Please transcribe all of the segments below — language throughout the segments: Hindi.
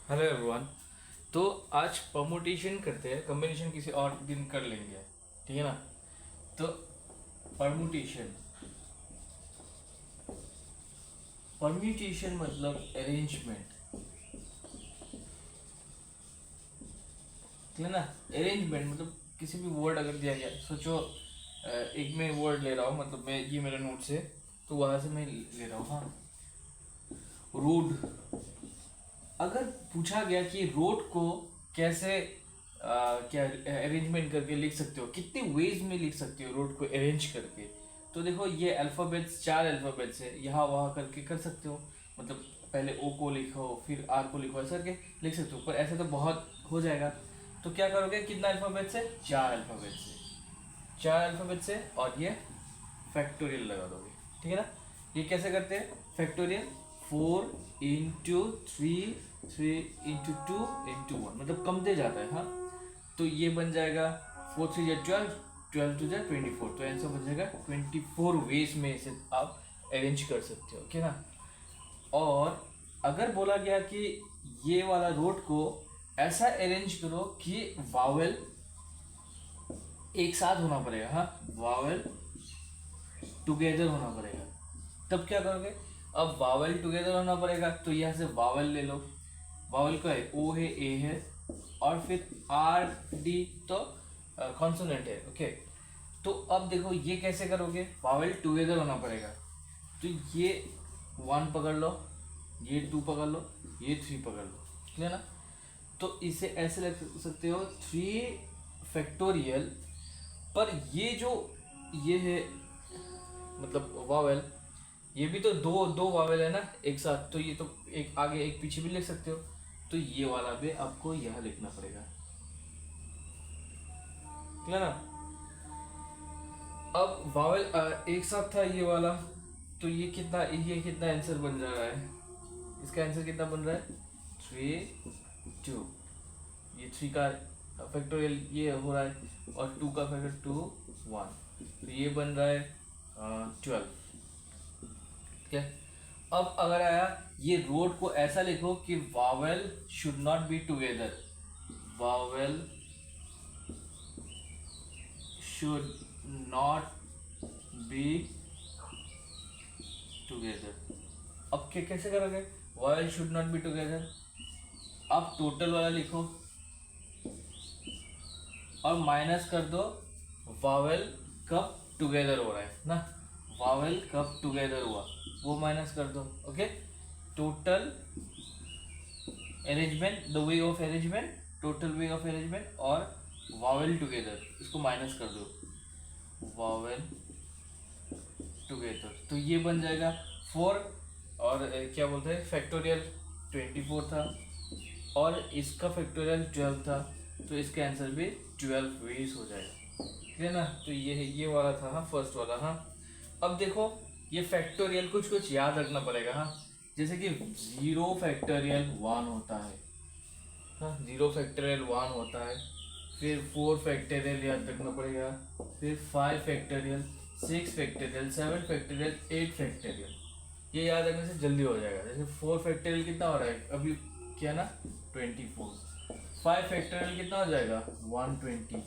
Hello everyone. तो आज परमुटेशन करते हैं, कॉम्बिनेशन किसी और दिन कर लेंगे, ठीक है ना। तो परमुटेशन परम्यूटेशन मतलब अरेंजमेंट, ठीक है ना। अरेंजमेंट मतलब किसी भी वर्ड अगर दिया गया, सोचो एक मैं वर्ड ले रहा हूँ, मतलब मैं ये मेरा नोट से, तो वहां से मैं ले रहा हूँ। हाँ, रोड। अगर पूछा गया कि रोड को कैसे क्या अरेंजमेंट करके लिख सकते हो, कितने वेज में लिख सकते हो रोड को अरेंज करके, तो देखो ये अल्फाबेट्स, 4 अल्फाबेट्स है, यहाँ वहाँ करके कर सकते हो। मतलब पहले ओ को लिखो, फिर आर को लिखो, ऐसा करके लिख सकते हो। पर ऐसे तो बहुत हो जाएगा, तो क्या करोगे, कितना अल्फाबेट्स है, 4 अल्फाबेट्स है। 4 अल्फाबेट्स है और ये फैक्टोरियल लगा दोगे, ठीक है ना। ये कैसे करते हैं फैक्टोरियल, 4 इंटू 3, 3 इंटू 2 इंटू 1, मतलब कम दे जाता है। हाँ, तो ये बन जाएगा 4 3 12, 12 2 24, तो आंसर बन जाएगा 24 वेज में इसे आप अरेंज कर सकते हो, ओके ना। और अगर बोला गया कि ये वाला रोड को ऐसा अरेंज करो कि वावेल एक साथ होना पड़ेगा। हाँ, वावेल टुगेदर होना पड़ेगा, तब क्या करोगे। अब वावल टुगेदर होना पड़ेगा, तो यहाँ से वावल ले लो। वावल का है, ओ है, ए है, और फिर आर डी, तो कॉन्सोनेंट है, ओके। तो अब देखो ये कैसे करोगे, वावल टुगेदर होना पड़ेगा। तो ये 1 पकड़ लो, ये 2 पकड़ लो, ये 3 पकड़ लो, ठीक है ना। तो इसे ऐसे लिख सकते हो 3 फैक्टोरियल। पर ये जो ये है, मतलब वावेल, ये भी तो दो दो वावेल है ना एक साथ, तो ये तो एक आगे एक पीछे भी लिख सकते हो। तो ये वाला भी आपको यहाँ लिखना पड़ेगा, ठीक है ना। अब वावेल एक साथ था ये वाला, तो ये कितना आंसर बन रहा है, इसका आंसर कितना बन रहा है, 3 2। ये 3 का फैक्टोरियल ये हो रहा है, और 2 का फैक्टर 2 1, तो ये बन रहा है 12, ठीक है। अब अगर आया ये रोड को ऐसा लिखो कि Wavell should not be together, Wavell should not be together. अब क्या कैसे करोगे, Wavell should not be together, अब टोटल वाला लिखो और माइनस कर दो वावेल कब टुगेदर हो रहा है ना, वावेल कब टुगेदर हुआ वो माइनस कर दो, okay. Total arrangement, the way of arrangement, total way of arrangement, और वावेल टुगेदर, इसको माइनस कर दो, वावेल टुगेदर, तो ये बन जाएगा 4। और क्या बोलते हैं फैक्टोरियल 24 था, और इसका फैक्टोरियल 12 था, तो इसका आंसर भी 12 वेज हो जाएगा, ठीक है ना। तो ये वाला था, हाँ, फर्स्ट वाला। हाँ, अब देखो ये फैक्टोरियल कुछ कुछ याद रखना पड़ेगा। हाँ, जैसे कि 0 फैक्टोरियल 1 होता है, हाँ, 0 फैक्टोरियल 1 होता है, फिर 4 फैक्टोरियल याद रखना पड़ेगा, फिर 5 फैक्टोरियल, 6 फैक्टोरियल, 7 फैक्टोरियल, 8 फैक्टोरियल। ये याद रखने से जल्दी हो जाएगा। जैसे 4 फैक्टोरियल कितना हो रहा है अभी, क्या ना, 24। 5 फैक्टोरियल कितना हो जाएगा, 120।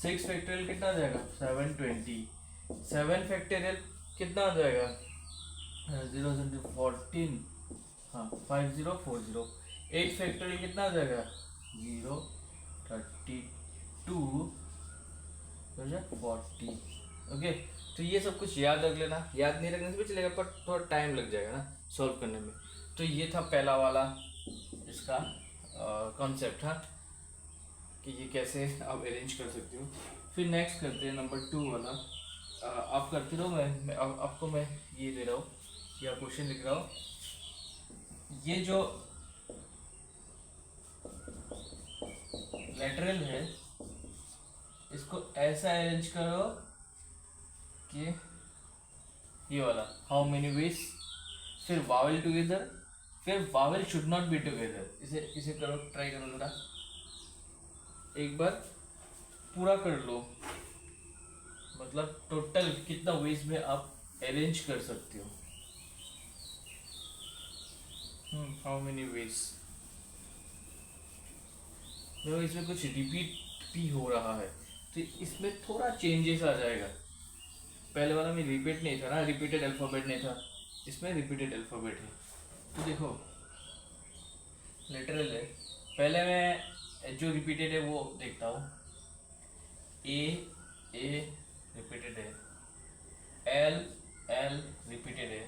6 फैक्टोरियल कितना हो जाएगा, 720। 7 फैक्टोरियल कितना हो जाएगा, 0 14, हाँ, 5040। 8 फैक्टोरियल कितना हो जाएगा, 0 32 40, ओके। तो ये सब कुछ याद रख लेना, याद नहीं रखने से भी चलेगा, पर थोड़ा टाइम लग जाएगा ना सॉल्व करने में। तो ये था पहला वाला इसका कॉन्सेप्ट, हाँ, कि ये कैसे आप अरेंज कर सकते हो। फिर नेक्स्ट करते हैं नंबर 2 वाला। आप करते रहो, आपको मैं ये दे रहा हूँ या क्वेश्चन लिख रहा हूँ। ये जो लेटरल है, इसको ऐसा अरेंज करो कि ये वाला, हाउ मेनी वेज, फिर वावेल टुगेदर, फिर Wavell should not be together. इसे इसे करो, ट्राई करो जरा, एक बार पूरा कर लो, मतलब टोटल कितना वेज में आप अरेंज कर सकते हो, हाउ मेनी वेज। देखो इसमें कुछ रिपीट भी हो रहा है, तो इसमें थोड़ा चेंजेस आ जाएगा। पहले वाला में रिपीट नहीं था ना, रिपीटेड अल्फ़ाबेट नहीं था, इसमें रिपीटेड अल्फ़ाबेट है। तो देखो लिटरल है, पहले मैं जो रिपीटेड है वो देखता हूँ। ए रिपीटेड है, एल एल रिपीटेड है,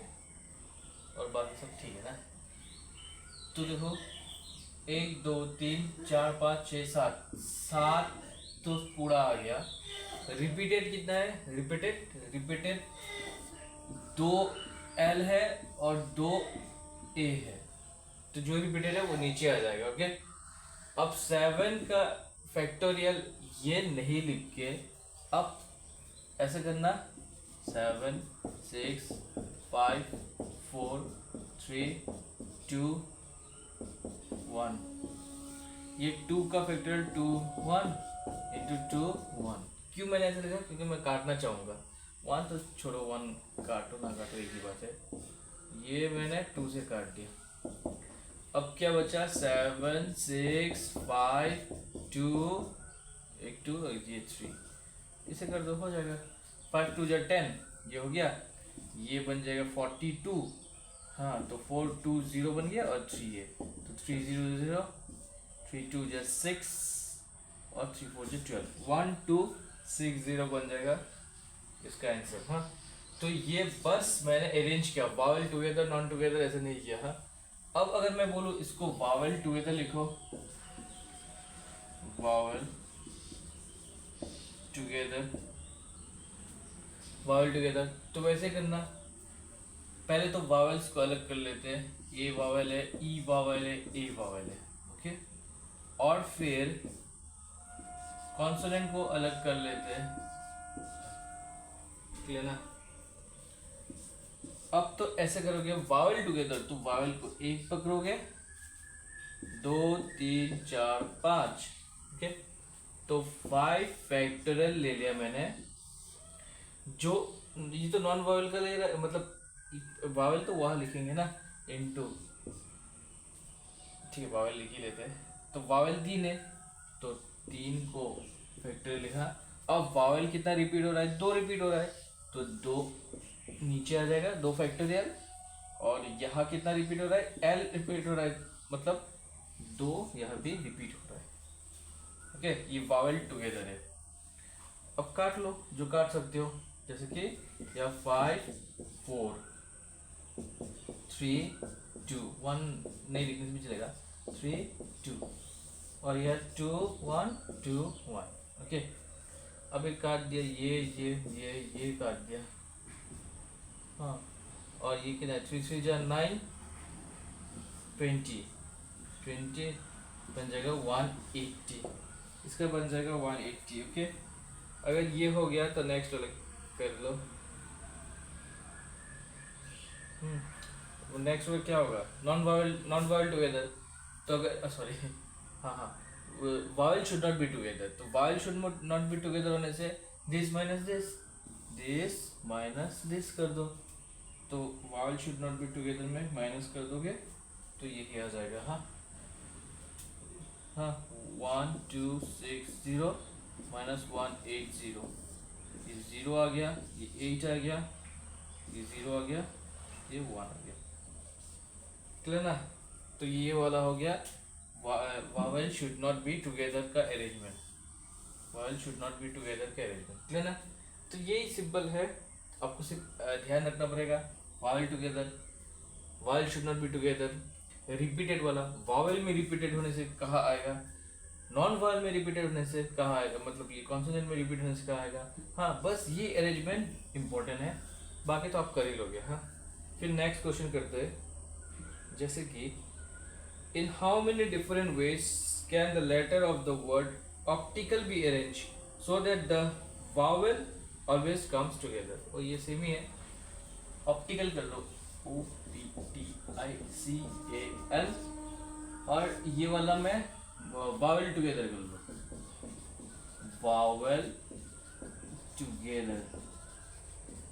और बाकी सब ठीक है ना। तो देखो 1 2 3 4 5 6 7, 7 तो पूरा आ गया। रिपीटेड कितना है, रिपीटेड 2 एल है और 2 ए है, तो जो रिपीटेड है वो नीचे आ जाएगा। ओके, अब 7 का फैक्टोरियल ये नहीं लिख के अब ऐसे करना, 7 6 5 4 3 2 1। ये 2 का फैक्टोरियल 2 1 इंटू 2 1। क्यों मैंने ऐसे लिखा, क्योंकि मैं काटना चाहूँगा। 1 तो छोड़ो, 1 काटो ना काटो एक ही बात है। ये मैंने 2 से काट दिया। अब क्या बचा, 7 6 5 2, एक 2 और ये 3, इसे कर दो, हो जाएगा। 5 2 10, ये हो गया। ये बन जाएगा 42। हाँ, तो 4 2 0 बन गया और 3 है, तो 3 0 0, 3 2 6 और 3 4 12, 1 2 6 0 बन जाएगा इसका आंसर। हाँ, तो ये बस मैंने अरेंज किया, वावल टुगेदर नॉन टुगेदर ऐसे नहीं किया। हाँ, अब अगर मैं बोलूँ इसको वावल टुगेदर लिखो, वावल टुगेदर, वावल टुगेदर, तो वैसे करना। पहले तो वावल्स को अलग कर लेते हैं, ए वावल है, ई वावल है, ए वावल है। ओके, और फिर कॉन्सोनेंट को अलग कर लेते हैं, क्लियर ना। अब तो ऐसे करोगे वावल टुगेदर, तो वावल को एक पकड़ोगे, 2 3 4 5। ओके, तो 5 फैक्टोरियल ले लिया मैंने। जो ये तो नॉन वावल का ले रहा, मतलब वावल तो वहाँ लिखेंगे ना, इनटू, ठीक है वावल लिख ही लेते हैं। तो वावल 3 है, तो 3 को फैक्टोरियल लिखा। अब वावल कितना रिपीट हो रहा है, 2 रिपीट हो रहा है, तो 2 नीचे आ जाएगा, 2 फैक्टोरियल। और यहाँ कितना रिपीट हो रहा है, एल रिपीट हो रहा है, मतलब 2 यहाँ भी रिपीट हो रहा है। ओके, ये वावल टुगेदर है। अब काट लो जो काट सकते हो, जैसे कि या 5 4 3 2 1 नहीं लिखने से भी चलेगा, 3 2, और यह 2 1 2 1। ओके, अब एक काट दिया, ये काट दिया। हाँ, और ये कितना है, 3 3 जा 9 20 20 बन जाएगा 180, इसका बन जाएगा 180। ओके, अगर ये हो गया तो नेक्स्ट वाला कर लो। नेक्स्ट वाला क्या होगा, नॉन वावल टुगेदर। तो अगर सॉरी हाँ, vowel should not be together, तो vowel should not be together होने से दिस माइनस दिस कर दो, तो vowel should not be together में माइनस कर दोगे तो ये आ जाएगा। हाँ 1 2 6 0 माइनस 180, ये 0 आ गया, ये 8 आ गया, ये 0 आ गया, ये 1 आ गया, क्लियर ना। तो ये वाला हो गया vowel should not be together का arrangement, vowel should not be together का अरेंजमेंट, क्लियर ना। तो यही सिंपल है, आपको सिर्फ ध्यान रखना पड़ेगा, vowel together, vowel should not be together, repeated वाला वावल में रिपीटेड होने से कहाँ आएगा, नॉन वावल में रिपीटेड होने से कहाँ आएगा, मतलब ये कॉन्सोनेंट में रिपीट होने से कहाँ आएगा। हाँ, बस ये अरेंजमेंट इंपॉर्टेंट है, बाकी तो आप कर ही लोगे। हाँ, फिर नेक्स्ट क्वेश्चन करते हैं, जैसे कि in how many different ways can the letter of the word optical be arrange so that the vowel always comes together. और ये सेम ही है, ऑप्टिकल कर लो, OPTICAL, और ये वाला मैं वावल टुगेदर कर लो, वावल टुगेदर,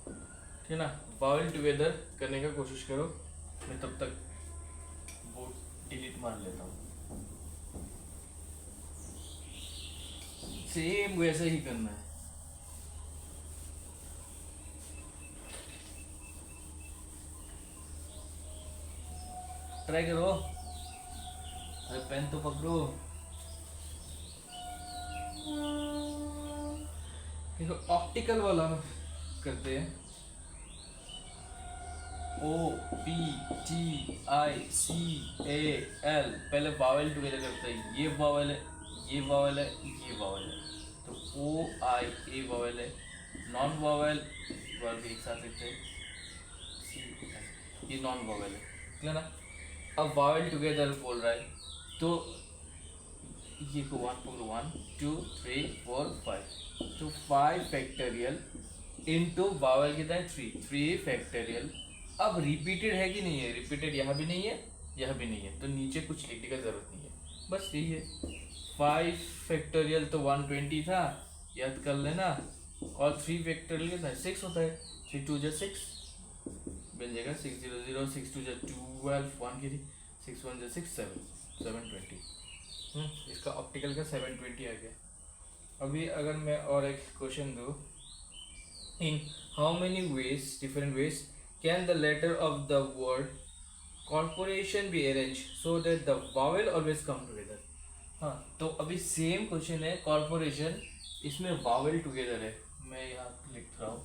ठीक है ना। वावल टुगेदर करने का कोशिश करो, मैं तब तक वो डिलीट मार लेता हूँ। सेम वैसे ही करना है। ट्राई करो, अरे पेन तो पकड़ो। देखो ऑप्टिकल वाला करते हैं। O P T I C A L, पहले वावेल टुगेदर करते हैं। ये वावेल है, ये वावेल है, ये वावेल है, तो O I A वावेल है। नॉन वावेल वर्ड एक साथ लिखते हैं C L, ये नॉन वावेल है, क्लियर ना। अब वावेल टुगेदर बोल रहा है, तो ये को 1 2 3 4 5, तो 5 फैक्टोरियल इनटू वावेल कितना है 3 फैक्टोरियल। अब रिपीटेड है कि नहीं है, रिपीटेड यहाँ भी नहीं है, यहाँ भी नहीं है, तो नीचे कुछ लिखने का जरूरत नहीं है, बस यही है। 5 फैक्टोरियल तो 120 था, याद कर लेना। और 3 फैक्टोरियल कितना है 6 होता है, 3 2 6 बन जाएगा 600, 6 2 12, 1 की 6 1 6 7 720। इसका ऑप्टिकल का 720 आ गया। अभी अगर मैं और एक क्वेश्चन दूँ, in how many ways, different ways, can the letter of the word corporation be arranged so that the vowel always come together? हाँ, तो अभी सेम क्वेश्चन है कॉर्पोरेशन, इसमें वावेल टुगेदर है। मैं यहाँ लिख रहा हूँ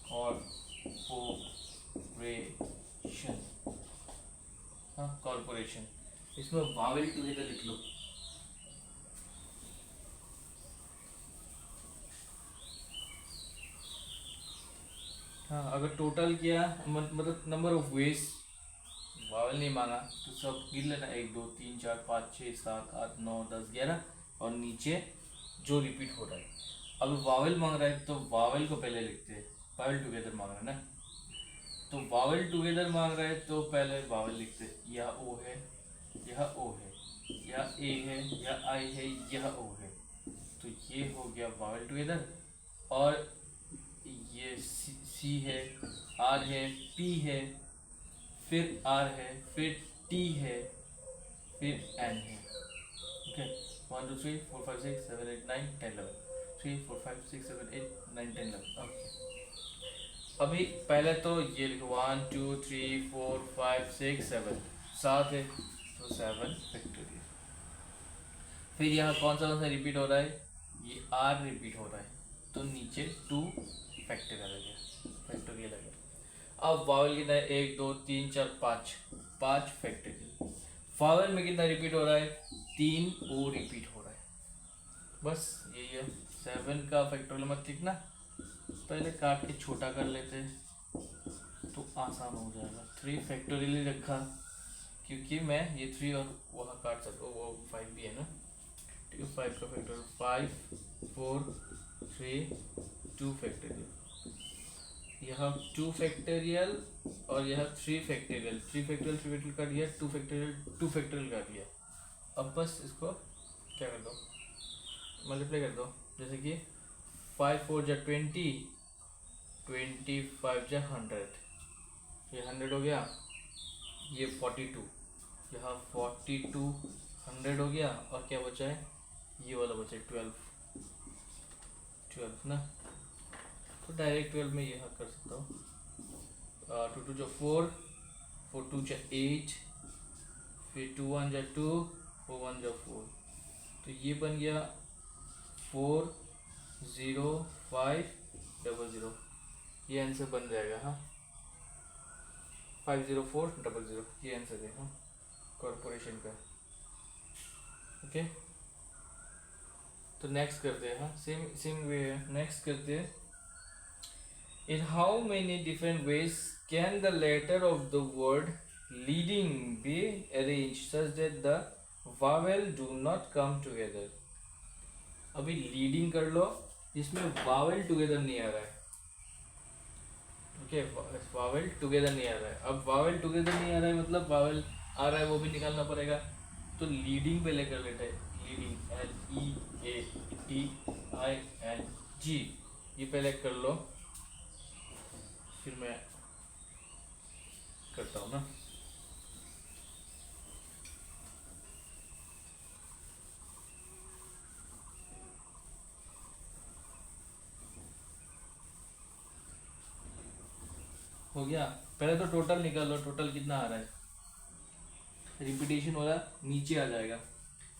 कॉर्पोरेशन, हाँ कॉर्पोरेशन, इसमें वावेल टुगेदर लिख लो। हाँ, अगर टोटल किया मतलब नंबर ऑफ वेज, वावल नहीं मांगा तो सब गिन लेना, 1 2 3 4 5 6 7 8 9 10 11, और नीचे जो रिपीट हो रहा है। अब वावल मांग रहा है तो वावल को पहले लिखते हैं, वावल टुगेदर मांग रहा है ना, तो वावल टुगेदर मांग रहा है तो पहले वावल लिखते हैं। यह ओ है, यह ओ है, यह ए है, यह आई है, यह ओ है, तो ये हो गया वावल टुगेदर। और ये सी है, आर है, पी है, फिर आर है, फिर टी है, फिर एन है। ओके, 1 2 3 4 5 6 7 8 9 10 11, 3 4 5 6 7 8 9 10 11। ओके, अभी पहले तो ये लिखो 1 2 3 4 5 6 7, 7 है तो 7 फैक्टोरियल। फिर यहाँ कौन सा रिपीट हो रहा है, ये आर रिपीट हो रहा है, तो नीचे 2 फैक्टोरियल आ गया, फैक्टोरियल आ गया। अब वावल कितना है 1 2 3 4 5, 5 फैक्टोरियल। वावल में कितना रिपीट हो रहा है 3 ओ रिपीट हो रहा है, बस यही है। 7 का फैक्टोरियल मत लिखना, पहले काट के छोटा कर लेते हैं तो आसान हो जाएगा। 3 फैक्टोरियल ही रखा क्योंकि मैं ये 3 और वहाँ काट सकता हूँ, वो 5 भी है ना, ठीक है। 5 का फैक्टोरियल 5 4 3 2 फैक्टोरियल, यह 2 फैक्टोरियल और यह 3 फैक्टोरियल, 3 फैक्टोरियल 3 फैक्टोरियल का दिया, 2 फैक्टोरियल 2 फैक्टोरियल का दिया। अब बस इसको क्या कर दो, मल्टीप्लाई कर दो, जैसे कि 5 4 जा 20, 25 जा 100, ये 100 हो गया, ये 42, यहाँ 42 100 हो गया, और क्या बचा है ये वाला बचा है 12 ना, तो डायरेक्ट 12 में यहाँ कर सकता हूँ। 2 2 जा 4, 4 2 जा 8, फिर 2 1 जा 2, 4 1 जा 4, तो ये बन गया 4 0 5 0 0, ये आंसर बन जाएगा। हाँ, 504 0 0, ये आंसर है हाँ कॉर्पोरेशन का। ओके, तो नेक्स्ट करते हैं। हाँ, सेम वे है, नेक्स्ट करते हैं। In how many different ways can the letter of the word leading be arranged such that the vowel do not come together? अभी लीडिंग कर लो जिसमें वावेल टुगेदर नहीं आ रहा है। ओके, वावेल टुगेदर नहीं आ रहा है। अब वावेल टुगेदर नहीं आ रहा है मतलब वावेल आ रहा है वो भी निकालना पड़ेगा, तो लीडिंग पहले कर लेते हैं। लीडिंग LEADING, ये पहले कर लो, फिर मैं करता हूँ ना। हो गया। पहले तो टोटल निकाल लो, टोटल कितना आ रहा है। रिपीटेशन वाला नीचे आ जाएगा।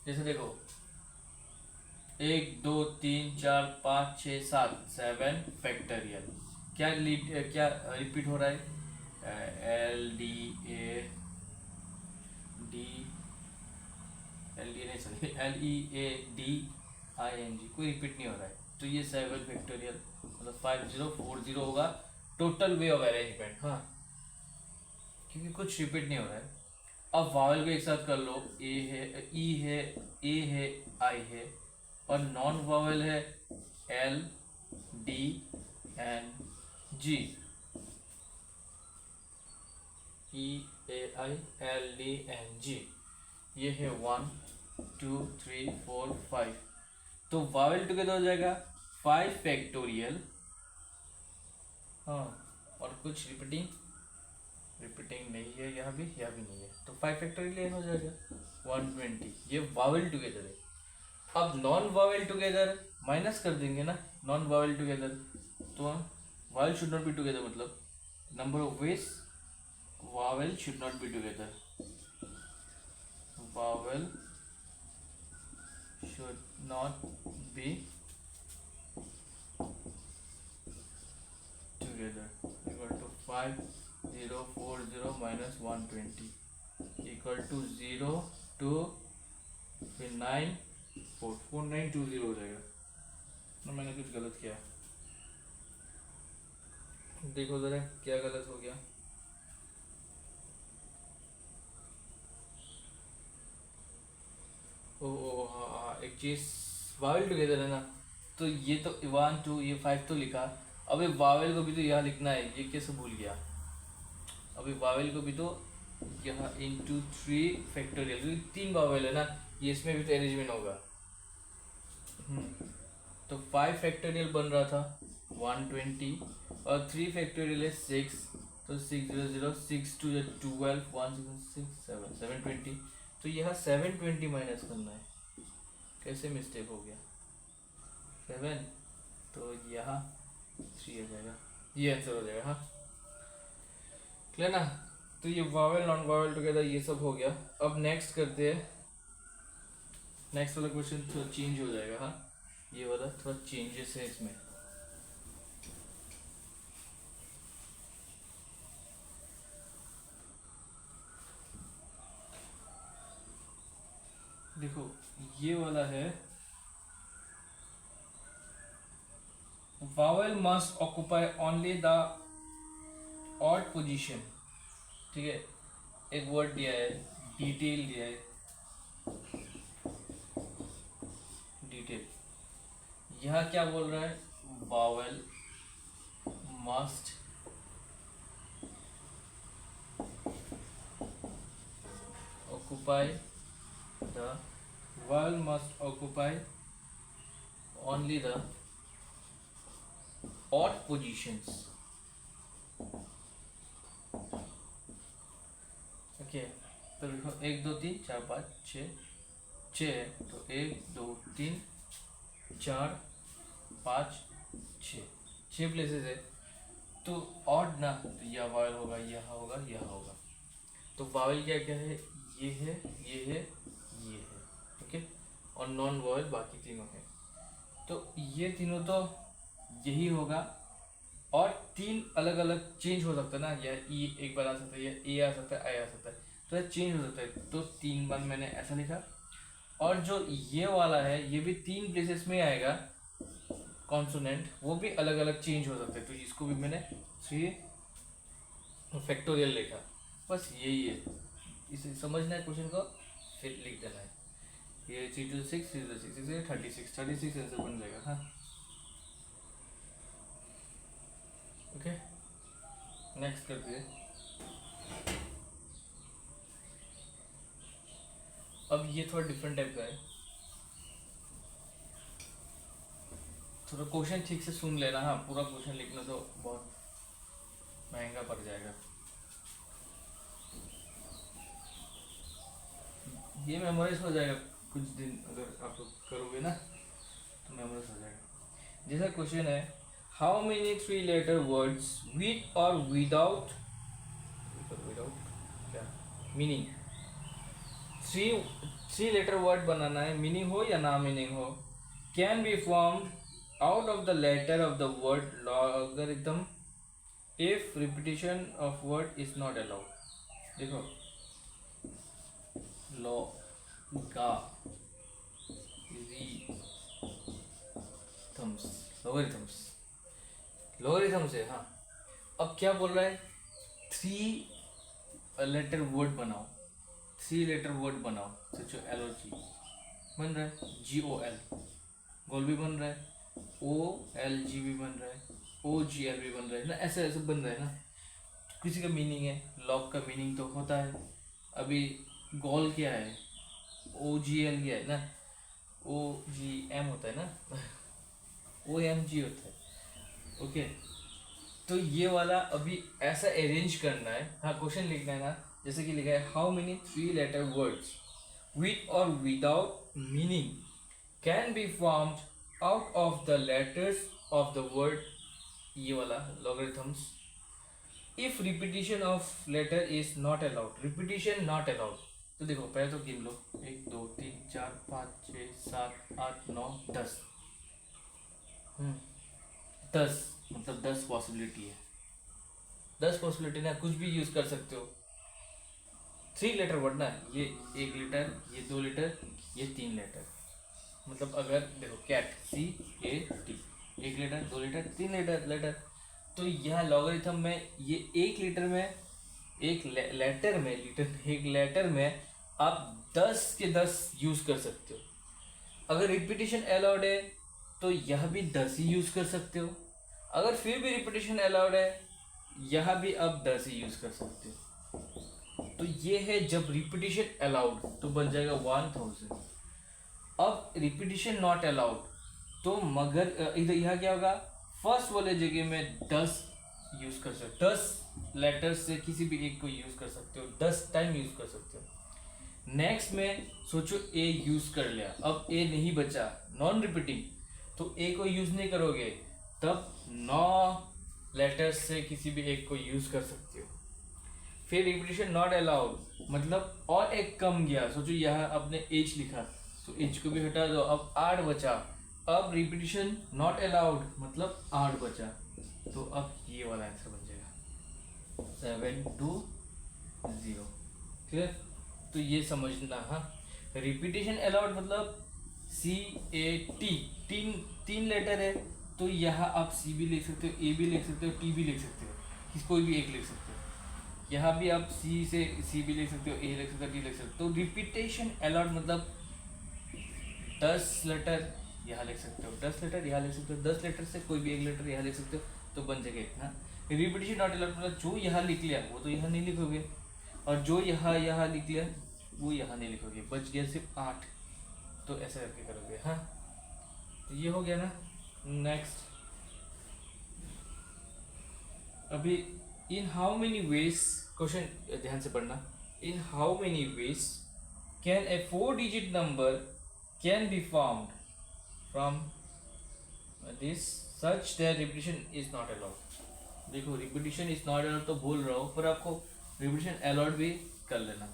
जैसे देखो 1 2 3 4 5 6 7 7 फैक्टोरियल। क्या रिपीट हो रहा है? डी एल डी नहीं, सॉरी LEADING, कोई रिपीट नहीं हो रहा है। तो ये 7 फैक्टोरियल मतलब 5040 होगा टोटल वे ऑफ अरेंजमेंट। हाँ, क्योंकि कुछ रिपीट नहीं हो रहा है। अब वावल को एक साथ कर लो, ए है, ई है, ए है, आई है, और नॉन वावल है L D N G। EAILDNG, ये है 1 2 3 4 5। तो वावल टुगेदर हो जाएगा 5 फैक्टोरियल। हाँ, और कुछ रिपीटिंग नहीं है, यहाँ भी नहीं है, तो 5 फैक्टोरियल हो जाएगा 120। ये वावल टुगेदर है। अब नॉन वावल टुगेदर माइनस कर देंगे ना, नॉन वावल टुगेदर, तो vowel should not be together, मतलब number of ways vowel should not be together. Vowel should not be together. Equal to 5040 minus 120 equal to 0 to फिर 9 4920 हो जाएगा ना। मैंने कुछ गलत किया, देखो जरा क्या गलत हो गया। हाँ, एक चीज़ वावल टुगेदर है ना, तो ये तो 1 2 ये 5 तो लिखा। अबे वावल को भी तो यहाँ लिखना है, ये कैसे भूल गया। अभी वावल को भी तो यहाँ इंटू 3 फैक्टोरियल, क्योंकि 3 वावल है ना, ये इसमें भी तो अरेंजमेंट होगा। तो 5 फैक्टोरियल बन रहा था 120, और 3 फैक्टोरियल है 6, तो 600 6 2 12 1 6 7 720। तो यहाँ 720 माइनस करना है, कैसे मिस्टेक हो गया 7, तो यहाँ 3 आ जाएगा, ये आंसर हो जाएगा। हाँ, क्लियर ना। तो ये वावल नॉन वावल टुगेदर ये सब हो गया। अब नेक्स्ट करते हैं, नेक्स्ट वाला क्वेश्चन थोड़ा चेंज हो जाएगा। हाँ, ये वाला थोड़ा चेंजेस है इसमें। देखो ये वाला है, vowel must occupy only the odd position। ठीक है, एक वर्ड दिया है, डिटेल दिया है, डिटेल। यहाँ क्या बोल रहा है, vowel must occupy the vowel must occupy only the odd positions। Okay, तो देखो 1 2 3 4 5 6 6, तो 1 2 3 4 5 6 प्लेसेस है। तो ऑड ना, तो यह वावल होगा, यहाँ होगा, यहाँ होगा। तो वावल क्या क्या है, ये है, ये है, ये है। ओके, और नॉन वावल बाकी तीनों है। तो ये तीनों तो यही होगा, और 3 अलग अलग चेंज हो सकता है ना, या ई एक बार आ सकता है, या ए आ सकता है, आई आ सकता है, तो ये चेंज हो सकता है। तो 3 बार मैंने ऐसा लिखा। और जो ये वाला है, ये भी 3 प्लेसेस में आएगा कॉन्सोनेंट, वो भी अलग अलग चेंज हो सकते हैं। तो इसको भी मैंने 3 फैक्टोरियल लिखा। बस यही है, इसे समझना है क्वेश्चन को, फिर लिख देना है। ये 3 2 6 3 2 6 6 36 36 आंसर बन जाएगा। हाँ, ओके, नेक्स्ट करते हैं। अब ये थोड़ा डिफरेंट टाइप का है, थोड़ा क्वेश्चन ठीक से सुन लेना। हाँ, पूरा क्वेश्चन लिखना तो बहुत महंगा पड़ जाएगा। ये मेमोराइज हो जाएगा कुछ दिन, अगर आप लोग करोगे ना तो मेमोराइज हो जाएगा। जैसा क्वेश्चन है, how many 3 letter words with और विदाउट क्या मीनिंग, थ्री लेटर वर्ड बनाना है, मीनिंग हो या ना मीनिंग हो, can be form out of the letter of the word logarithm if repetition of word is not allowed. देखो लॉगरिथम्स लॉगरिथम्स है। हाँ, अब क्या बोल रहा है, 3 letter वर्ड बनाओ, 3 letter वर्ड बनाओ, सोचो एल और जी बन रहा है, GOL गोल भी बन रहा है, OLG भी बन रहा है, OGL भी बन रहा है ना, ऐसे ऐसे बन रहा है ना। किसी का मीनिंग है, लॉग का मीनिंग तो होता है। अभी गोल क्या है, OGL क्या है ना, OGM होता है ना OMG होता है। ओके, तो ये वाला अभी ऐसा अरेंज करना है। हाँ, क्वेश्चन लिखना है ना, जैसे कि लिखा है how many 3 letter words with और without meaning can be formed out of the letters of the word, ये वाला logarithms, if repetition of letter is not allowed, repetition not allowed. तो देखो पहले तो गिन लो, 1 2 3 4 5 6 7 8 9 10, 10 मतलब 10 पॉसिबिलिटी है, 10 पॉसिबिलिटी ना, कुछ भी यूज कर सकते हो। 3 letter वर्ड ना, ये 1 letter, ये 2 letter, ये 3 letter, मतलब अगर देखो cat CAT 1 letter 2 letter 3 letter, तो यह लॉगरिथम में ये 1 letter में, एक लेटर में, एक लेटर में आप 10 के 10 यूज कर सकते हो। अगर रिपीटिशन अलाउड है तो यह भी 10 ही यूज कर सकते हो, अगर फिर भी रिपीटिशन अलाउड है यह भी आप 10 ही यूज कर सकते हो। तो ये है जब रिपीटिशन अलाउड तो बन जाएगा 1000। अब रिपीटिशन नॉट अलाउड तो मगर इधर यहाँ क्या होगा, फर्स्ट वाले जगह में 10 यूज कर सकते हो, 10 लेटर्स से किसी भी एक को यूज कर सकते हो, 10 टाइम यूज कर सकते हो। नेक्स्ट में सोचो ए यूज कर लिया, अब ए नहीं बचा, नॉन रिपीटिंग, तो ए को यूज नहीं करोगे, तब 9 लेटर्स से किसी भी एक को यूज कर सकते हो। फिर रिपीटिशन नॉट अलाउड मतलब और एक कम गया, सोचो यहाँ आपने एच लिखा तो एच को भी हटा दो, अब 8 बचा, अब रिपीटिशन नॉट अलाउड मतलब 8 बचा, तो अब ये वाला आंसर बन जाएगा 720। क्लियर, तो ये समझना। हाँ, रिपीटिशन अलाउड मतलब CAT, तीन लेटर है, तो यहाँ आप C भी लिख सकते हो, A भी लिख सकते हो, T भी लिख सकते हो, कोई भी एक लिख सकते हो। यहाँ भी आप C भी लिख सकते हो, A लिख सकते हो, T लिख सकते हो। तो रिपीटेशन अलाउड मतलब 10 लेटर यहाँ लिख सकते हो, 10 लेटर यहाँ लिख सकते हो, 10 लेटर से कोई भी एक लेटर यहाँ लिख सकते हो, तो बन जाएगा इतना। रिपीटेशन नॉट अलाउड मतलब जो यहाँ लिख लिया वो तो यहाँ नहीं लिखोगे, और जो यहाँ लिख लिया वो यहाँ नहीं लिखोगे, बच गया सिर्फ 8, तो ऐसा करके करोगे। हाँ, तो ये हो गया ना। नेक्स्ट, अभी इन हाउ मेनी वेज, क्वेश्चन ध्यान से पढ़ना, इन how many ways can a 4-digit number can be formed from this such that repetition is not allowed. देखो रिपीटिशन इज नॉट अलाउड तो बोल रहा हूँ, पर आपको रिपीटिशन अलाउड भी कर लेना।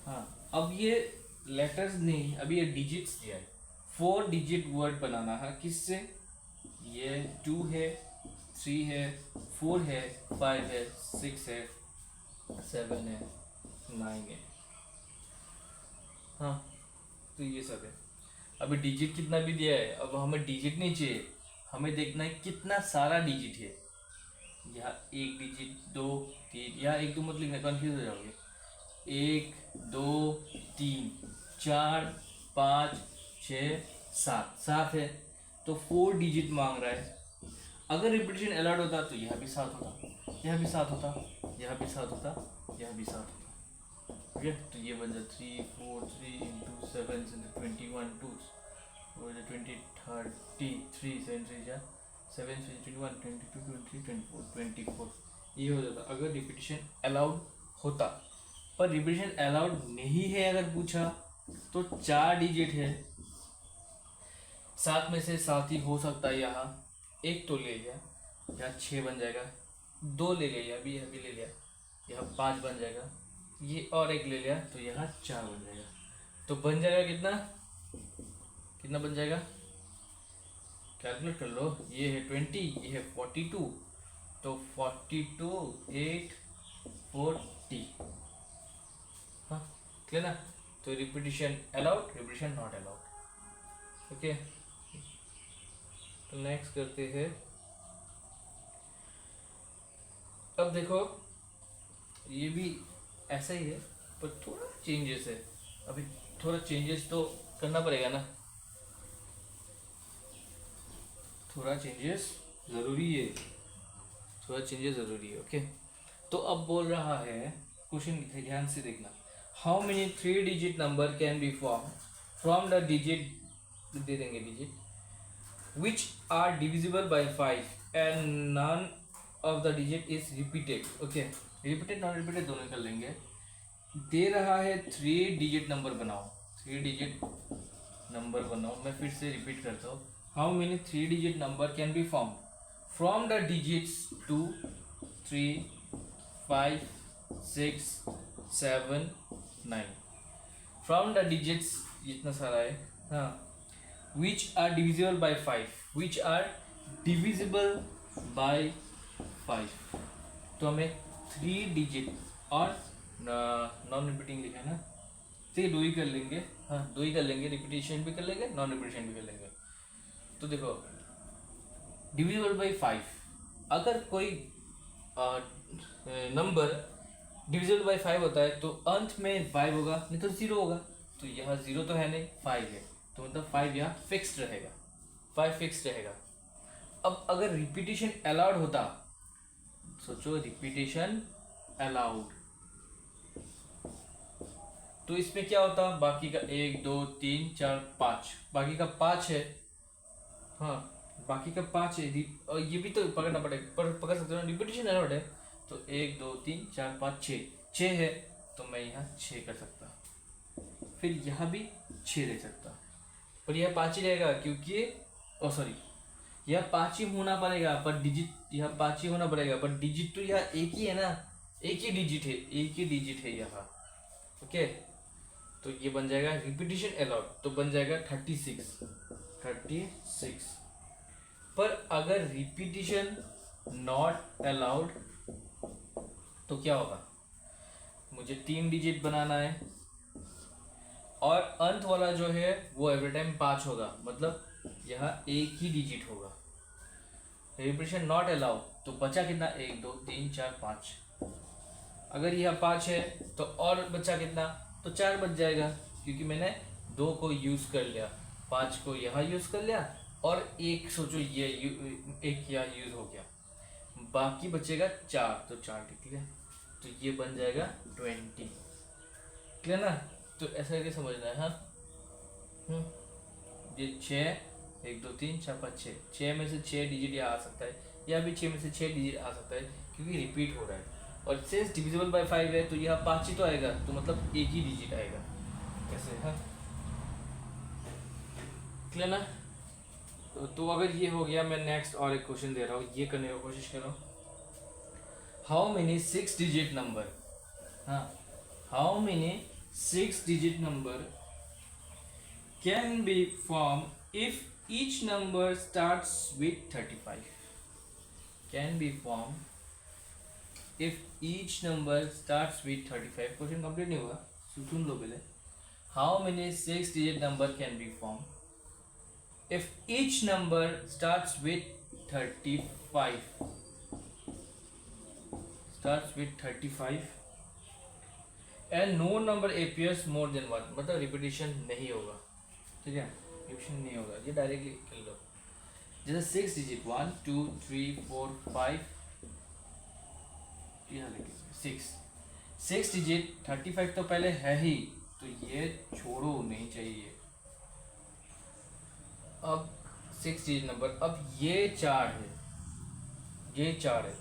हाँ, अब ये लेटर्स नहीं, अभी ये डिजिट्स दिया है, 4-digit वर्ड बनाना है, किससे, ये 2 है, 3 है, 4 है, 5 है, 6 है, 7 है, 9 है। हाँ, तो ये सब है। अभी डिजिट कितना भी दिया है, अब हमें डिजिट नहीं चाहिए, हमें देखना है कितना सारा डिजिट है। यहाँ 1 डिजिट 2 3, यहाँ 1 2 मत लिखना, कंफ्यूज हो जाओगे। 1 2 3 4 5 6 7 है, तो 4 डिजिट मांग रहा है। अगर रिपीटिशन अलाउड होता तो यह भी 7 होता, यह भी 7 होता, यह भी 7 होता, यह भी 7 होता। ठीक है, तो ये बन जाए 3 4 3 into 7 21 2 और 20 33 7 3 जा 7 3 21 22 23 24 24, ये हो जाता अगर रिपीटिशन अलाउड होता। पर रिपीटिशन अलाउड नहीं है अगर पूछा तो 4 डिजिट है, 7 में से 7 ही हो सकता है यहाँ, एक तो ले लिया, यहाँ 6 बन जाएगा, 2 ले लिया, अभी अभी ले लिया, यहाँ 5 बन जाएगा, ये और एक ले लिया तो यहाँ 4 बन जाएगा। तो बन जाएगा कितना, कितना बन जाएगा, कैलकुलेट कर लो। ये है 20, ये है 42, तो 42 8 40। हाँ क्लियर ना। तो repetition allowed, repetition not allowed. Okay, तो नेक्स्ट करते हैं। अब देखो ये भी ऐसा ही है पर थोड़ा चेंजेस है। अभी थोड़ा चेंजेस तो करना पड़ेगा ना, थोड़ा चेंजेस ज़रूरी है, थोड़ा चेंजेस ज़रूरी है। ओके, तो अब बोल रहा है क्वेश्चन, ध्यान से देखना। How many 3 digit number can be form from the digit, दे देंगे digit, which are divisible by 5 and none of the digit is repeated। okay, repeated non repeated दोनों कर लेंगे। दे रहा है 3 डिजिट नंबर बनाओ, 3 डिजिट नंबर बनाओ। मैं फिर से रिपीट करता हूँ। How many 3 digit number can be form from the digits 2 3 5 6 7 9, from the digits जितना सारा है। हाँ, which are divisible by 5, which are divisible by 5। तो हमें 3 डिजिट और नॉन रिपीटिंग लिखा है ना, तो ये 2 ही कर लेंगे। हाँ 2 ही कर लेंगे, रिपीटेशन भी कर लेंगे, नॉन रिपीटेशन भी कर लेंगे। तो देखो डिविजिबल बाई 5, अगर कोई नंबर डिविजिबल बाई 5 होता है तो अंत में 5 होगा, नहीं तो 0 होगा। तो यहाँ 0 तो है नहीं, 5 है, तो मतलब 5 यहाँ फिक्स्ड रहेगा, 5 फिक्स्ड रहेगा। अब अगर रिपीटेशन अलाउड होता, सोचो रिपीटेशन अलाउड, तो इसमें क्या होता, बाकी का 1 2 3 4 5, बाकी का 5 है। हाँ बाकी का 5 है, और ये भी तो पकड़ना पड़ेगा, पकड़ सकते हो ना, रिपीटेशन अलाउड है। तो 1 2 3 4 5 6 है, तो मैं यहाँ 6 कर सकता, फिर यहाँ भी 6 रह सकता, पर यह 5 ही रहेगा क्योंकि सॉरी यह 5 ही होना पड़ेगा, पर डिजिट यह 5 ही होना पड़ेगा, पर डिजिट तो यह एक ही है ना, एक ही डिजिट है, एक ही डिजिट है यहाँ। ओके, तो ये बन जाएगा रिपीटिशन अलाउड, तो बन जाएगा 36। पर अगर रिपीटिशन नॉट अलाउड तो क्या होगा, मुझे 3 डिजिट बनाना है और अंत वाला जो है वो एवरी टाइम 5 होगा, मतलब यहाँ एक ही डिजिट होगा। रिपीटिशन नॉट अलाउ, तो बचा कितना, 1 2 3 4 5। अगर यह 5 है तो और बचा कितना, तो 4 बच जाएगा, क्योंकि मैंने 2 को यूज़ कर लिया, 5 को यहाँ यूज़ कर लिया और एक सोचो ये एक यहाँ यूज़ हो गया, बाकी बचेगा 4, तो 4 टिक लिया, तो ये बन जाएगा 20। क्लियर ना। तो ऐसा करके समझना है। हाँ ये 6 1 2 3 4 5 6 में से 6 डिजिट यहाँ आ सकता है, या भी 6 में से 6 डिजिट आ सकता है, क्योंकि रिपीट हो रहा है। और सिंस डिविजिबल बाय 5 है तो यहाँ 5 ही तो आएगा, तो मतलब एक ही डिजिट आएगा। कैसे, हाँ क्लियर ना। तो अगर ये हो गया, मैं नेक्स्ट और एक क्वेश्चन दे रहा हूँ, ये करने की कोशिश करो। हाउ मेनी 6 डिजिट नंबर, हाँ how many 6 digit number can be formed if each number starts with 35, can be formed if each number starts with 35। Question complete नहीं हुआ, सुन लो पहले। How many 6 digit number can be form if each number starts with 35, starts with 35 and no number appears more than 1, मतलब रिपीटिशन नहीं होगा, ठीक है, रिपीटिशन नहीं होगा, ये डायरेक्टली कर लो। जैसे 6 डिजिट 1 2 3 4 5, यहाँ लिखिए 6 डिजिट 35 तो पहले है ही, तो ये छोड़ो, नहीं चाहिए। अब 6 डिजिट नंबर, अब ये 4 है, ये 4 है,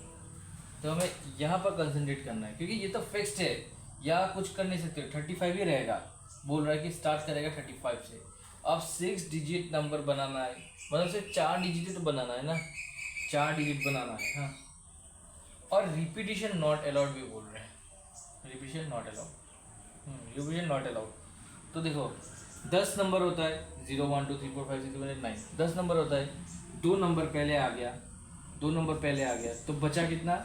तो हमें यहाँ पर कंसंट्रेट करना है, क्योंकि ये तो फिक्स्ड है, या कुछ कर नहीं सकते, 35 ही रहेगा। बोल रहा है कि स्टार्ट करेगा 35 से। अब 6 डिजिट नंबर बनाना है, मतलब सिर्फ 4 डिजिट तो बनाना है ना, 4 डिजिट बनाना है। हाँ, और रिपीटिशन नॉट अलाउड भी बोल रहे हैं, repetition not allowed, repetition not allowed. तो देखो 10 नंबर होता है, 0 1 2 3 4 5 6 7 8 9, 10 नंबर होता है, 2 नंबर पहले आ गया, 2 नंबर पहले आ गया, तो बचा कितना,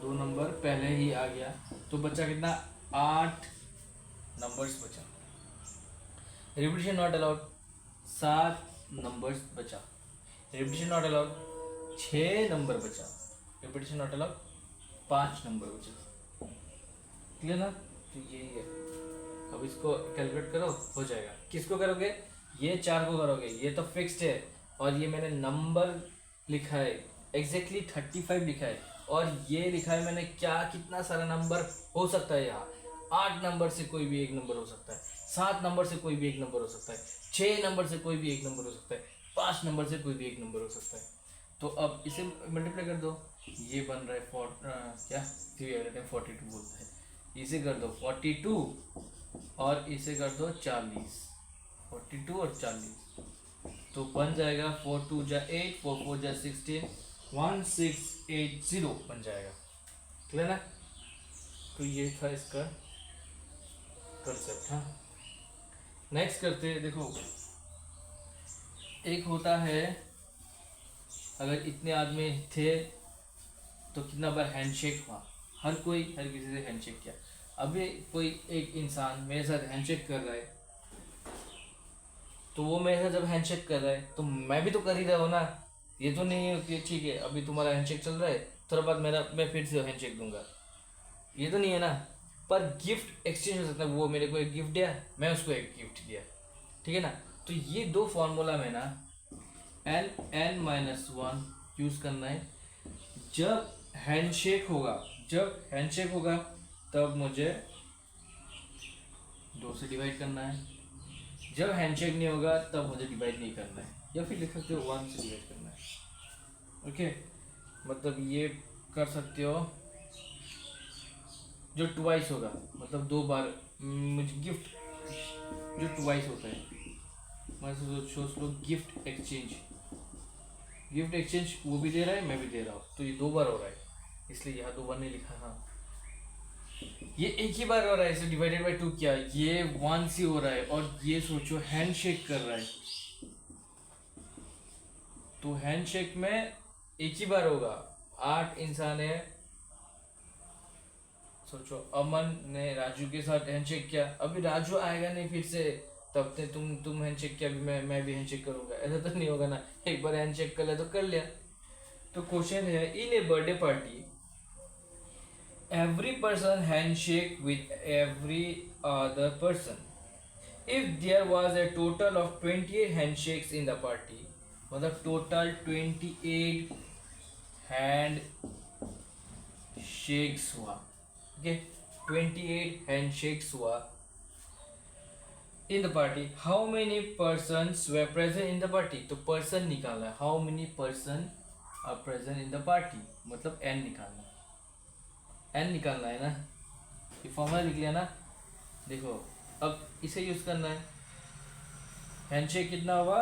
2 नंबर पहले ही आ गया, तो बचा कितना, 8 नंबर्स बचा। रिपीटिशन नॉट अलाउड, 7 नंबर्स बचा। रिपीटिशन नॉट अलाउड, 6 नंबर बचा। रिपीटिशन नॉट अलाउड, 5 नंबर बचा। क्लियर ना? तो यही है। अब इसको कैलकुलेट करो, हो जाएगा। किसको करोगे, ये 4 को करोगे, ये तो फिक्स्ड है, और ये मैंने नंबर लिखा है एग्जैक्टली 35 लिखा है, और ये लिखा है मैंने क्या, कितना सारा नंबर हो सकता है यहाँ। 8 नंबर से कोई भी एक नंबर हो सकता है, 7 नंबर से कोई भी एक नंबर हो सकता है, 6 नंबर से कोई भी एक नंबर हो सकता है, 5 नंबर से कोई भी एक नंबर हो सकता है। तो अब इसे मल्टीप्लाई कर दो, ये बन रहा है क्या 42 बोलता है, इसे कर दो 42 और इसे कर दो 40, 42 और 40, तो बन जाएगा 4 2 जा 8, 4 4 जा 16, 1680 बन जाएगा। क्लियर ना? तो ये था इसका कंसेप्ट। हाँ, नेक्स्ट करते हैं। देखो एक होता है, अगर इतने आदमी थे तो कितना बार हैंडशेक हुआ, हर किसी से हैंडशेक किया। अभी कोई एक इंसान मेरे साथ हैंडशेक कर रहा है, तो वो मेरे साथ जब हैंडशेक कर रहा है तो मैं भी तो कर ही रहा हूँ ना। ये तो नहीं है कि ठीक है अभी तुम्हारा हैंडशेक चल रहा है, थोड़ा बाद मैं फिर से हैंडशेक दूंगा, ये तो नहीं है ना। पर गिफ्ट एक्सचेंज हो सकता है, वो मेरे को एक गिफ्ट दिया, मैं उसको एक गिफ्ट दिया, ठीक है ना। तो ये 2 फॉर्मूला में ना n-1 यूज़ करना है। जब हैंडशेक होगा तब मुझे 2 से डिवाइड करना है, जब हैंडशेक नहीं होगा तब मुझे डिवाइड नहीं करना है, या फिर लिख सकते हो 1 से डिवाइड करना है। ओके, मतलब ये कर सकते हो। जो ट्वाइस होगा मतलब 2 बार मुझे गिफ्ट, जो ट्वाइस होता है, मैं सोच लो गिफ्ट एक्सचेंज वो भी दे रहा है, मैं भी दे रहा हूँ, तो ये 2 बार हो रहा है, इसलिए यहाँ 2 बार नहीं लिखा। हाँ, ये एक ही बार हो रहा है, इसे डिवाइडेड बाय 2 किया, ये 1 से हो रहा है, और ये सोचो हैंडशेक कर रहा है, तो हैंडशेक में एक ही बार होगा। 8 इंसान है, सोचो अमन ने राजू के साथ हैंडशेक किया, अभी राजू आएगा नहीं फिर से, तब तक तुम हैंडशेक किया, अभी मैं भी हैंडशेक करूंगा, ऐसा तो नहीं होगा ना। एक बार हैंडशेक कर लिया तो कर लिया। तो क्वेश्चन है, in a birthday party every person handshake with every other person. If there was a total of 28 handshakes in the party, मतलब टोटल 28 हैंड शेक्स हुआ, ओके 28 हैंड शेक्स हुआ in the party, how many persons were present in the party. तो पर्सन निकालना है, how many person are present in the party, मतलब एन निकालना है ना। ये फॉर्मूला लिख लिया ना। देखो अब इसे यूज करना है, हैंडशेक कितना हुआ,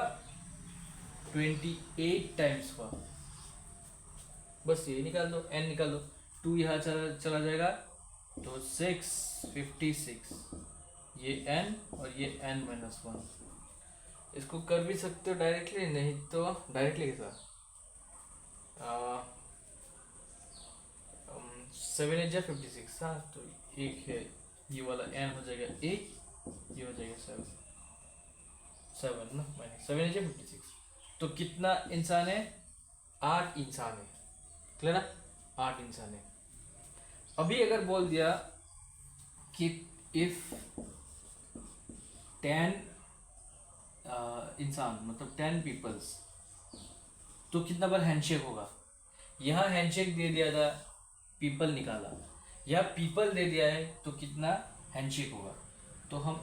28 टाइम्स हुआ, बस ये निकाल दो, एन निकाल दो, 2 यहाँ चला जाएगा, तो 656, ये एन और ये n-1। इसको कर भी सकते हो डायरेक्टली, नहीं तो डायरेक्टली के साथ 7 8 56। हाँ, तो एक है ये वाला n हो जाएगा 8, ये हो जाएगा 7 ना, माइनस 7 8 56। तो कितना इंसान है, 8 इंसान है। क्लियर ना, 8 इंसान है। अभी अगर बोल दिया कि इफ 10 इंसान मतलब 10 पीपल्स, तो कितना बार हैंडशेक होगा। यहाँ हैंडशेक दे दिया था, पीपल निकाला, या पीपल दे दिया है तो कितना हैंडशेक होगा, तो हम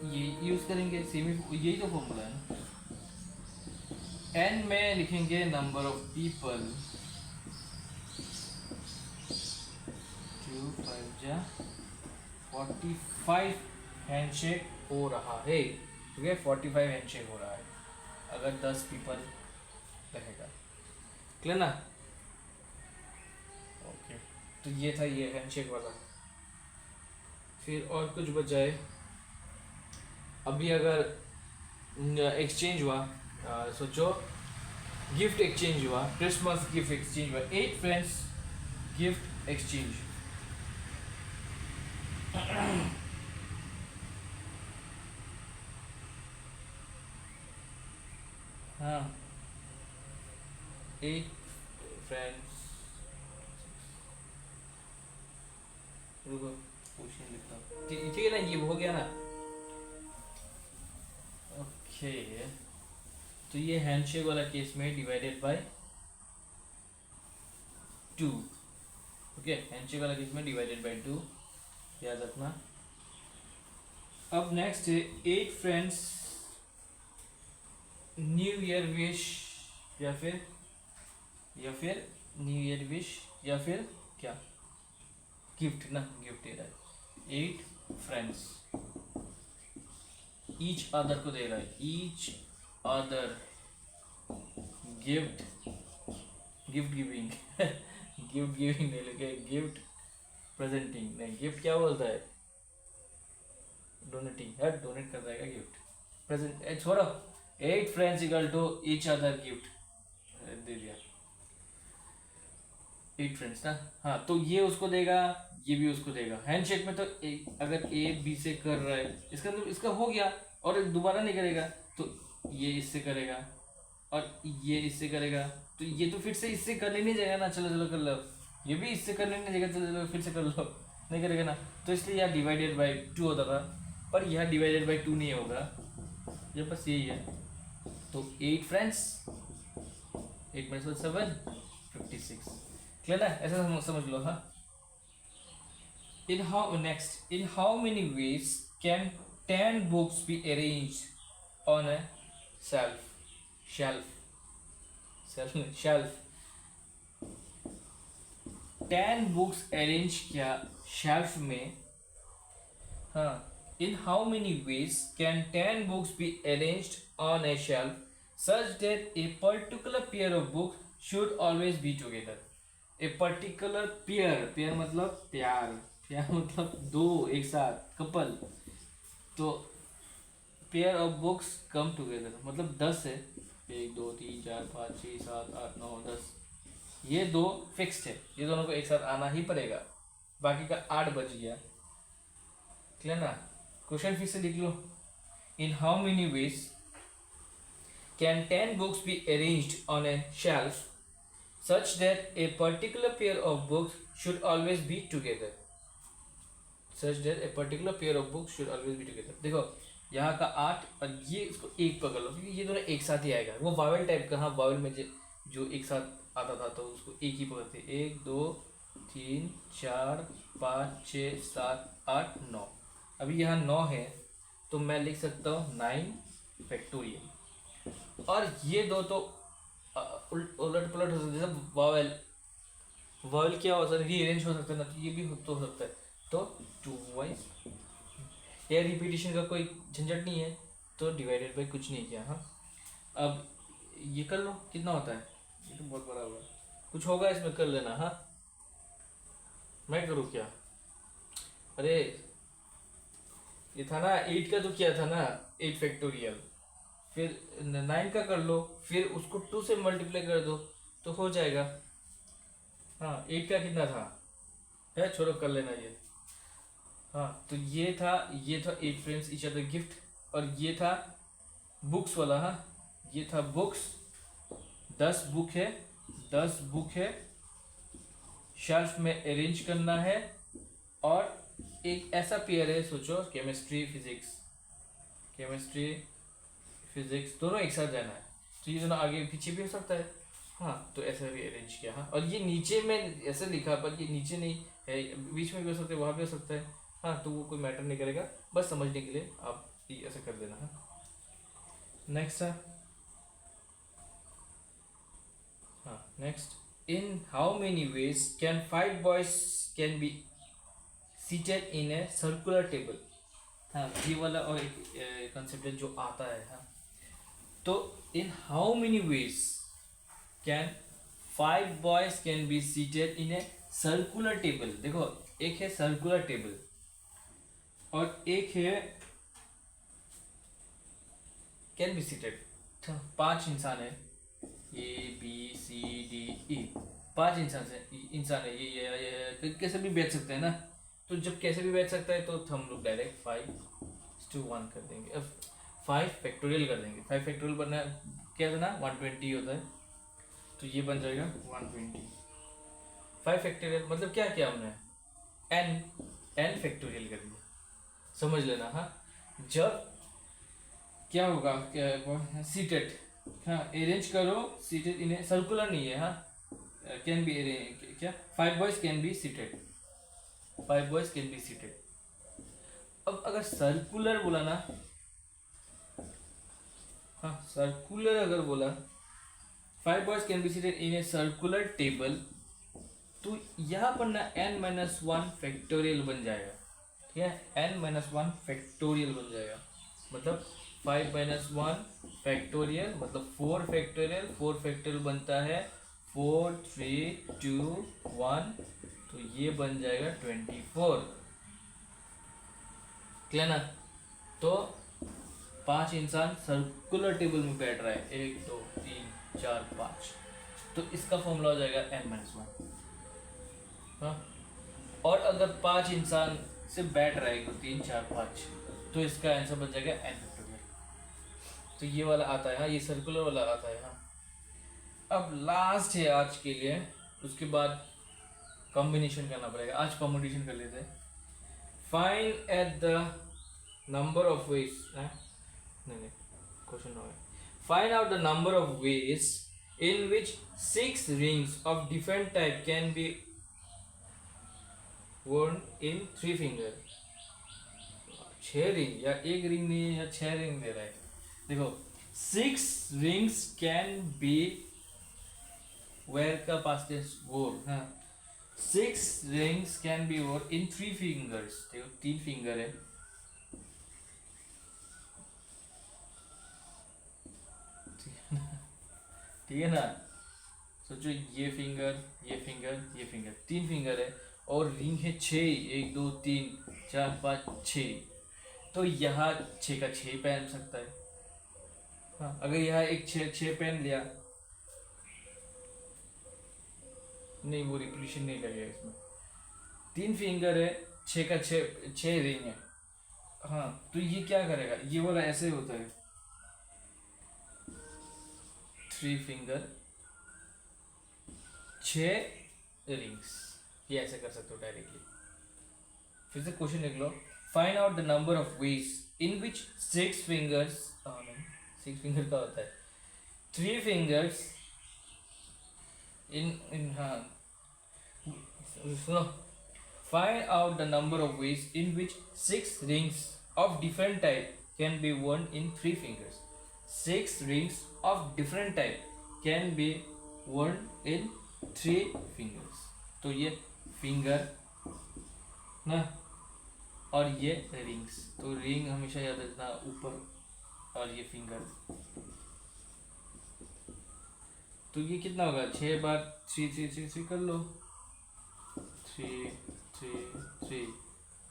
ये यूज करेंगे, सेम यही तो फॉर्मूला है ना। एन में लिखेंगे नंबर ऑफ पीपल, 2 5 जा 45 हैंडशेक हो रहा है, ठीक है 45 हैंडशेक हो रहा है अगर 10 पीपल रहेगा। क्लियर ना? ओके, तो ये था ये हैंडशेक वाला। फिर और कुछ बचाए अभी अगर एक्सचेंज हुआ, सोचो गिफ्ट एक्सचेंज हुआ, क्रिसमस गिफ्ट एक्सचेंज हुआ, 8 फ्रेंड्स गिफ्ट एक्सचेंज। हाँ, 8 फ्रेंड्स, रुको क्वेश्चन लिखता हूँ, ठीक है ना, ये हो गया ना? ओके, तो ये हैंडशेक वाला केस में डिवाइडेड बाय 2। ओके, हैंडशेक वाला केस में डिवाइडेड बाय 2, याद रखना। अब नेक्स्ट है 8 फ्रेंड्स न्यू ईयर विश, या फिर न्यू ईयर विश, या फिर क्या, गिफ्ट ना, गिफ्ट दे रहा है। 8 फ्रेंड्स ईच अदर को दे रहा है, each other gift, gift giving gift giving नहीं लिखे, गिफ्ट प्रेजेंटिंग नहीं, गिफ्ट क्या बोलता है, डोनेटिंग है, डोनेट कर देगा गिफ्ट, प्रेजेंट छोड़ो। 8 friends equal to each other gift दे दिया, 8 फ्रेंड्स ना। हाँ, तो ये उसको देगा, ये भी उसको देगा। हैंडशेक में तो अगर ए बी से कर रहा है, इसका मतलब इसका हो गया और दोबारा नहीं करेगा, तो ये इससे करेगा और ये इससे करेगा, तो ये तो फिर से इससे करने नहीं जाएगा ना, चलो चलो कर लो, ये भी इससे करने नहीं जाएगा, चलो चलो फिर से कर लो, नहीं करेगा ना, तो इसलिए यहाँ डिवाइडेड बाई 2 होता था, पर यहाँ डिवाइडेड बाई 2 नहीं होगा, ये बस यही है। तो 8 फ्रेंड्स, 8 - 7 56, क्लियर ना? ऐसा समझ लो। हाँ, in how many ways can 10 books be arranged on a shelf 10 books arrange किया शेल्फ में। हाँ, in how many ways can 10 books be arranged on a shelf such that a particular pair of books should always be together? A particular pair मतलब प्यार मतलब दो एक साथ, कपल, तो pair of books come together मतलब 10 है, 1 2 3 4 5 6 7 8 9 10, ये दो फिक्स्ड है, ये दोनों को एक साथ आना ही पड़ेगा, बाकी का 8 बच गया, क्लियर ना? क्वेश्चन फिर से लिख लो, in how many ways can 10 books be arranged on a shelf such that a particular pair of books should always be together, देखो यहाँ का 8 और ये इसको 1 पकड़ लो, क्योंकि ये दोनों एक साथ ही आएगा, वो वावल टाइप का। हाँ, वावल में जो एक साथ आता था तो उसको एक ही पकड़ते, 1 2 3 4 5 6 7 8 9, अभी यहाँ 9 है तो मैं लिख सकता हूँ 9 फैक्टोरियल, और ये दो तो उलट पुलट हो सकता है, जैसे वावल क्या हो सकता है, रीअरेंज हो सकता है ना, तो ये भी तो हो सकता है, तो 2 वाइज, या रिपीटिशन का कोई झंझट नहीं है, तो डिवाइडेड बाई कुछ नहीं किया। हाँ, अब ये कर लो, कितना होता है, ये तो बहुत बड़ा होगा, कुछ होगा इसमें, कर लेना। हाँ, मैं करूँ क्या? अरे ये था ना 8 का, तो क्या था ना 8 फैक्टोरियल, फिर 9 का कर लो, फिर उसको 2 से मल्टीप्लाई कर दो तो हो जाएगा। हाँ, 8 का कितना था, है छोड़ो, कर लेना ये। हाँ, तो ये था 8 फ्रेंड्स ईच अदर गिफ्ट, और ये था बुक्स वाला। हाँ, ये था बुक्स, 10 बुक है, शेल्फ में अरेंज करना है, और एक ऐसा पेयर है, सोचो केमिस्ट्री फिजिक्स दोनों एक साथ जाना है, तो ये दोनों आगे पीछे भी हो सकता है। हाँ, तो ऐसा भी अरेंज किया। हाँ, और ये नीचे में ऐसे लिखा, पर ये नीचे नहीं है, बीच में भी हो सकता है, वहाँ भी हो सकता है। हाँ, तो वो कोई मैटर नहीं करेगा, बस समझने के लिए आप ये ऐसे कर देना है। नेक्स्ट है, हाँ next, in how many ways can 5 boys can be seated in a circular table? हाँ, ये वाला और एक कंसेप्ट है जो आता है। हाँ, तो इन how many ways can 5 boys can be seated in a circular table. देखो एक है सर्कुलर टेबल और एक है कैन बी सीटेड। 5 इंसान है, ABCDE, 5 इंसान है, ये कैसे भी बैठ सकते हैं ना। तो जब कैसे भी बैठ सकता है तो हम लोग डायरेक्ट 5:1 कर देंगे। अब 5 फैक्टोरियल कर देंगे। 5 फैक्टोरियल बनना क्या था ना, 120 होता है, तो ये बन जाएगा 120। 5 फैक्टोरियल मतलब क्या किया हमने, n फैक्टोरियल कर दिया, समझ लेना। हाँ, जब क्या होगा, क्या सीटेड, हाँ अरेंज करो सीटेड इन सर्कुलर नहीं है, हाँ कैन बी क्या 5 boys can be seated, 5 boys can be seated. अब अगर सर्कुलर बोला ना, हाँ सर्कुलर अगर बोला 5 boys can be seated in a circular table, तो यहाँ पर ना n-1 फैक्टोरियल बन जाएगा। ठीक है, n-1 फैक्टोरियल बन जाएगा, मतलब 5-1 फैक्टोरियल मतलब 4 फैक्टोरियल। 4 फैक्टोरियल बनता है 4, 3, 2, 1, तो ये बन जाएगा 24। क्लियर ना। तो 5 इंसान सर्कुलर टेबल में बैठ रहा है, 1 2 3 4 5, तो इसका फॉर्मूला हो जाएगा n-1। हाँ, और अगर 5 इंसान से बैठ रहा है 1 2 3 4 5, तो इसका आंसर बन जाएगा n फैक्टोरियल। तो ये वाला आता है, हाँ ये सर्कुलर वाला आता है। हाँ, अब लास्ट है आज के लिए, उसके बाद कॉम्बिनेशन करना पड़ेगा। आज कॉम्बिनेशन कर लेते हैं। Find at the number of veg, नहीं क्वेश्चन हो गया। Find out the number of ways in which 6 rings of different type can be worn in 3 finger. 6 ring या एक रिंग नहीं है, या 6 रिंग दे रहा है। देखो 6 रिंग्स कैन बी वेयर का पास्ट टेंस वोर। हाँ, 6 रिंग्स कैन बी वोर इन 3 फिंगर्स। देखो 3 फिंगर है, ठीक है ना। सोचो ये फिंगर, ये फिंगर, ये फिंगर, 3 फिंगर है और रिंग है 6, 1 2 3 4 5 6, तो यहाँ 6 का 6 पहन सकता है। हाँ, अगर यहाँ एक 6 पहन लिया, नहीं वो रिपीटिशन नहीं लगेगा इसमें। 3 फिंगर है, 6 का 6 रिंग है। हाँ, तो ये क्या करेगा, ये वाला ऐसे होता है 3 फिंगर 6 रिंग्स, ये ऐसे कर सकते हो डायरेक्टली। फिर से क्वेश्चन देख लो। Find out the number of ways in which 6 fingers, 6 finger का होता है 3 फिंगर्स इन हाँ सुनो। Find out the number of ways in which 6 rings of different type can be worn in 3 fingers. 6 rings of different type can be worn in 3 fingers. तो ये फिंगर ना और ये रिंग्स, तो रिंग हमेशा याद रखना ऊपर और ये फिंगर। तो ये कितना होगा, 6 बार 3 3 3 3 कर लो, 3 3 3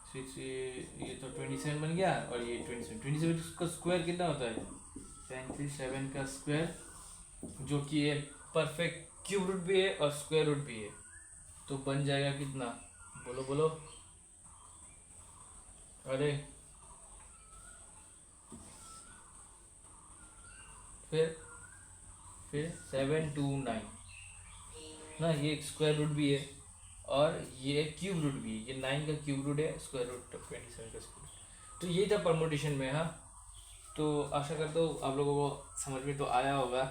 3 3, ये तो 27 बन गया। और ये 27 का स्क्वायर कितना होता है, 27 का स्क्वायर, जो कि ये परफेक्ट क्यूब रूट भी है और स्क्वायर रूट भी है, तो बन जाएगा कितना, बोलो बोलो। अरे फिर 7 2 9 ना, ये स्क्वायर रूट भी है और ये क्यूब रूट भी है। ये 9 का क्यूब रूट है, स्क्वायर रूट 27 का स्क्वायर रूट। तो यही था परमुटेशन में। हाँ, तो आशा करता हूँ आप लोगों को समझ में तो आया होगा।